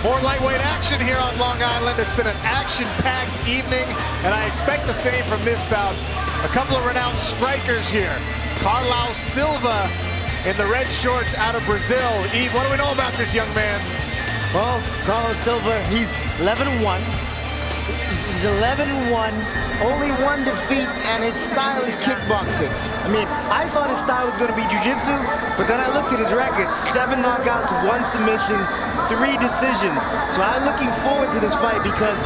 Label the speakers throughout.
Speaker 1: More lightweight action here on Long Island. It's been an action-packed evening, and I expect the same from this bout. A couple of renowned strikers here. Carlos Silva in the red shorts out of Brazil. Eve, what do we know about this young man?
Speaker 2: Well, Carlos Silva, he's 11-1. He's 11-1, only one defeat, and his style is kickboxing. I mean, I thought his style was going to be jiu-jitsu, but then I looked at his record. 7 knockouts, 1 submission, 3 decisions. So I'm looking forward to this fight because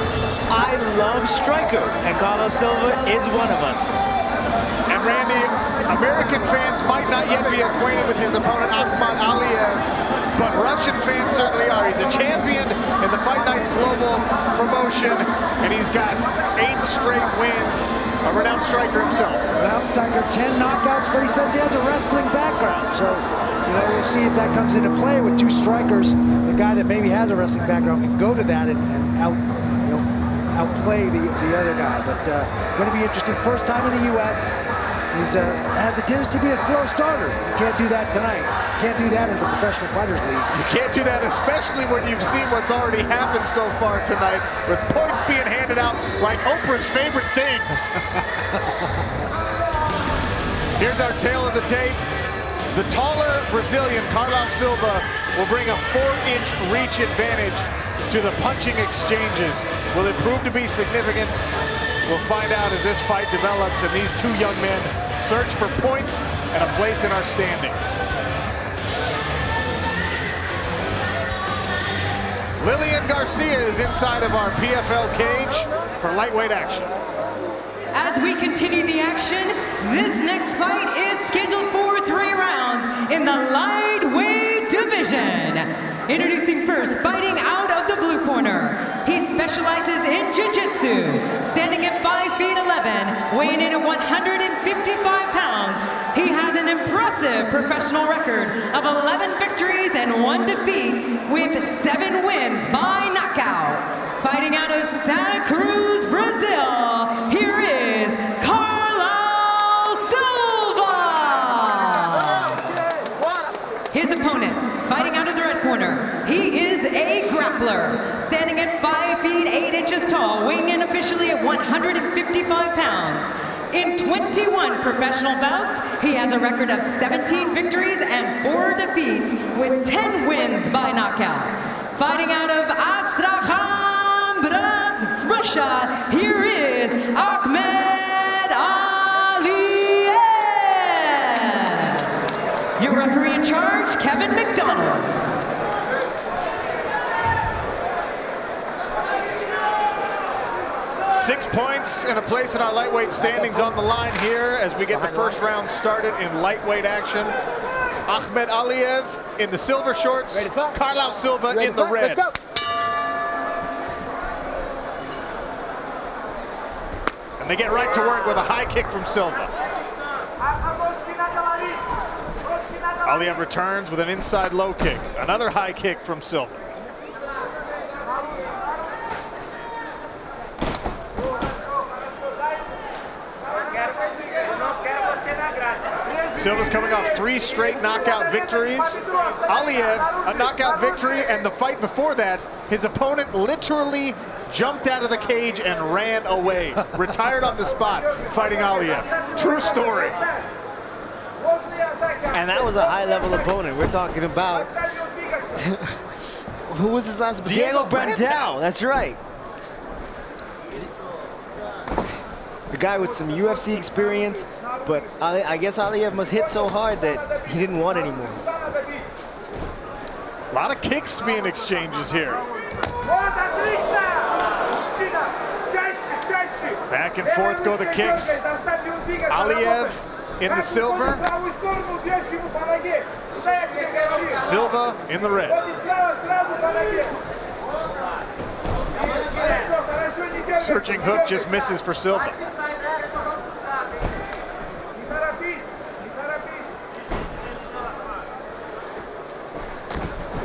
Speaker 2: I love strikers, and Carlos Silva is one of us.
Speaker 1: And Randy, American fans might not yet be acquainted with his opponent, Akhmed Aliev, but Russian fans certainly are. He's a champion in the Fight Nights Global promotion, and he's got 8 straight wins. A renowned striker himself.
Speaker 3: Renowned striker, 10 knockouts, but he says he has a wrestling background. So, you know, we'll see if that comes into play with 2 strikers. The guy that maybe has a wrestling background can go to that and outplay the other guy. But going to be interesting. First time in the U.S. He's has a tendency to be a slow starter. You can't do that tonight. Can't do that in the Professional Fighters League.
Speaker 1: You can't do that, especially when you've seen what's already happened so far tonight, with points being handed out like Oprah's favorite things. Here's our tail of the tape. The taller Brazilian, Carlos Silva, will bring a 4-inch reach advantage to the punching exchanges. Will it prove to be significant? We'll find out as this fight develops and these 2 young men search for points and a place in our standings. Lillian Garcia is inside of our PFL cage for lightweight action.
Speaker 4: As we continue the action, this next fight is scheduled for 3 rounds in the lightweight division. Introducing first, fighting out of the blue corner. He specializes in jiu-jitsu, standing at 5 feet 11, weighing in at 155 pounds. He has an impressive professional record of 11 victories and 1 defeat with 7 wins by knockout. Fighting out of Santa Cruz, Brazil, here is Carlao Silva. His opponent, fighting out of the red corner, he is a grappler, standing at 5 feet 8 inches tall, weighing in officially at 155 pounds. In 21 professional bouts, he has a record of 17 victories and 4 defeats with 10 wins by knockout. Fighting out of Astrakhan, Russia, here is Akhmed Aliev. Your referee in charge, Kevin McDonald.
Speaker 1: Six points and a place in our lightweight standings on the line here as we get the first round started in lightweight action. Akhmed Aliev in the silver shorts, Carlos Silva in the red. And they get right to work with a high kick from Silva. Aliev returns with an inside low kick. Another high kick from Silva. Silva's coming off 3 straight knockout victories. Aliev, a knockout victory, and the fight before that, his opponent literally jumped out of the cage and ran away. Retired on the spot, fighting Aliev. True story.
Speaker 2: And that was a high-level opponent. We're talking about, who was his last? Diego Brandao, that's right. The guy with some UFC experience, but I guess Aliev must hit so hard that he didn't want anymore.
Speaker 1: A lot of kicks being exchanged here. Back and forth go the kicks. Aliev in the silver. Silva in the red. Searching hook just misses for Silva.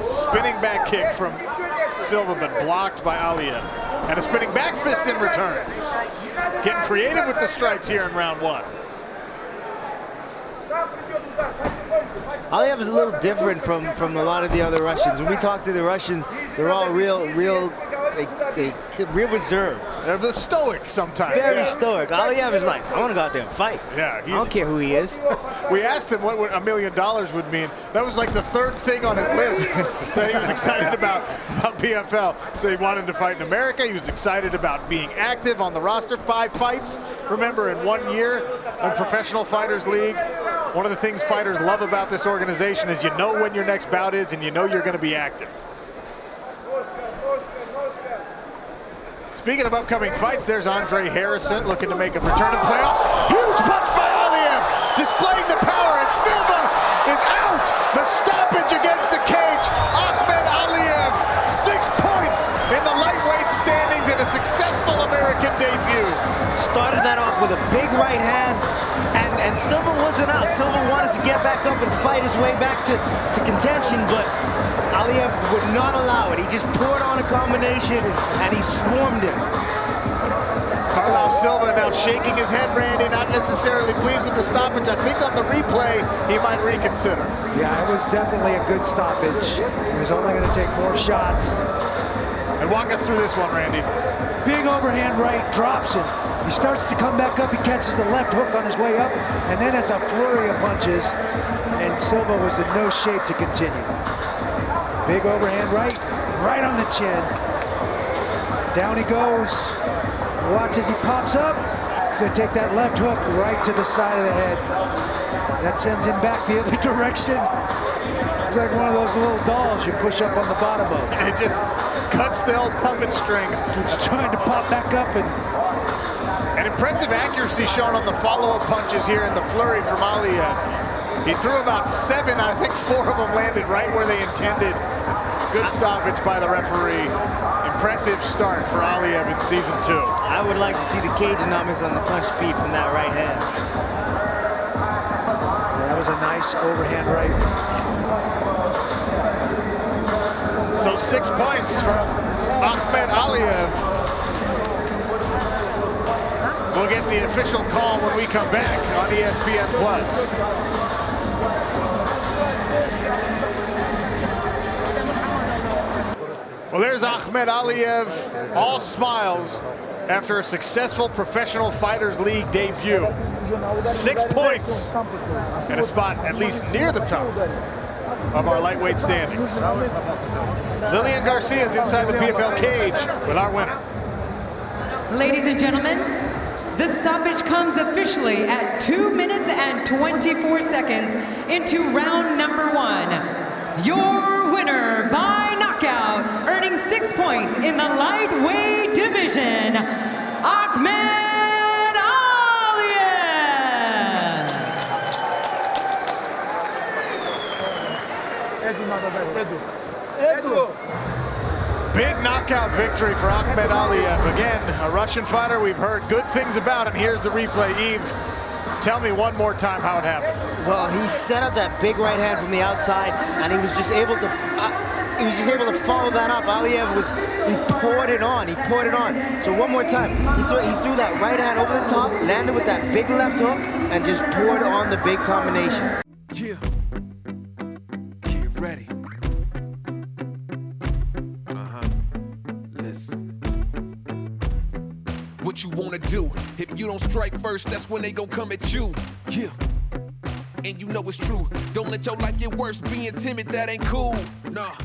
Speaker 1: Spinning back kick from Silva, but blocked by Aliev. And a spinning back fist in return. Getting creative with the strikes here in round 1.
Speaker 2: Aliev is a little different from a lot of the other Russians. When we talk to the Russians, they're all real reserved.
Speaker 1: They're stoic sometimes.
Speaker 2: Very stoic. Aliev is like, I want to go out there and fight.
Speaker 1: Yeah,
Speaker 2: I don't care who he is.
Speaker 1: We asked him what $1 million would mean. That was like the third thing on his list that he was excited about PFL. So he wanted to fight in America. He was excited about being active on the roster. 5 fights, remember, in 1 year in Professional Fighters League. One of the things fighters love about this organization is you know when your next bout is and you know you're going to be active. Speaking of upcoming fights, there's Andre Harrison looking to make a return to the playoffs. Huge punch by Aliev, displaying the power, and Silva is out. The stoppage against the cage. Akhmed Aliev, 6 points in the lightweight standings in a successful American debut.
Speaker 2: Started that off with a big right hand, and Silva wasn't out. Silva wanted to get back up and fight his way back to contention, but Aliev would not allow it. He just poured on a combination, and he swarmed him.
Speaker 1: Carlos Silva now shaking his head, Randy, not necessarily pleased with the stoppage. I think on the replay, he might reconsider.
Speaker 3: Yeah, it was definitely a good stoppage. He was only going to take more shots.
Speaker 1: And walk us through this one, Randy.
Speaker 3: Big overhand right, drops him. He starts to come back up, he catches the left hook on his way up, and then it's a flurry of punches, and Silva was in no shape to continue. Big overhand right on the chin. Down he goes. Watch as he pops up. He's gonna take that left hook right to the side of the head. That sends him back the other direction. It's like one of those little dolls you push up on the bottom of.
Speaker 1: And it just cuts the old puppet string.
Speaker 3: He's trying to pop back up, and
Speaker 1: impressive accuracy shown on the follow-up punches here in the flurry from Aliev. He threw about 7, I think 4 of them landed right where they intended. Good stoppage by the referee. Impressive start for Aliev in season 2.
Speaker 2: I would like to see the cageonomics on the punch speed from that right hand.
Speaker 3: That was a nice overhand right.
Speaker 1: So 6 points from Akhmed Aliev. We'll get the official call when we come back on ESPN+. Well, there's Akhmed Aliev, all smiles after a successful Professional Fighters League debut. 6 points and a spot at least near the top of our lightweight standings. Lillian Garcia is inside the PFL cage with our winner.
Speaker 4: Ladies and gentlemen, the stoppage comes officially at 2 minutes and 24 seconds into round number 1. Your winner by knockout, earning 6 points in the lightweight division, Akhmed Aliev.
Speaker 1: Big knockout victory for Akhmed Aliev. Again, a Russian fighter we've heard good things about, and here's the replay. Eve, tell me one more time how it happened.
Speaker 2: Well, he set up that big right hand from the outside, and he was just able to follow that up. Aliev he poured it on. So one more time, he threw that right hand over the top, landed with that big left hook, and just poured on the big combination.
Speaker 5: Yeah. Get ready. What you wanna do? If you don't strike first, that's when they gon' come at you. Yeah. And you know it's true. Don't let your life get worse. Being timid, that ain't cool. Nah.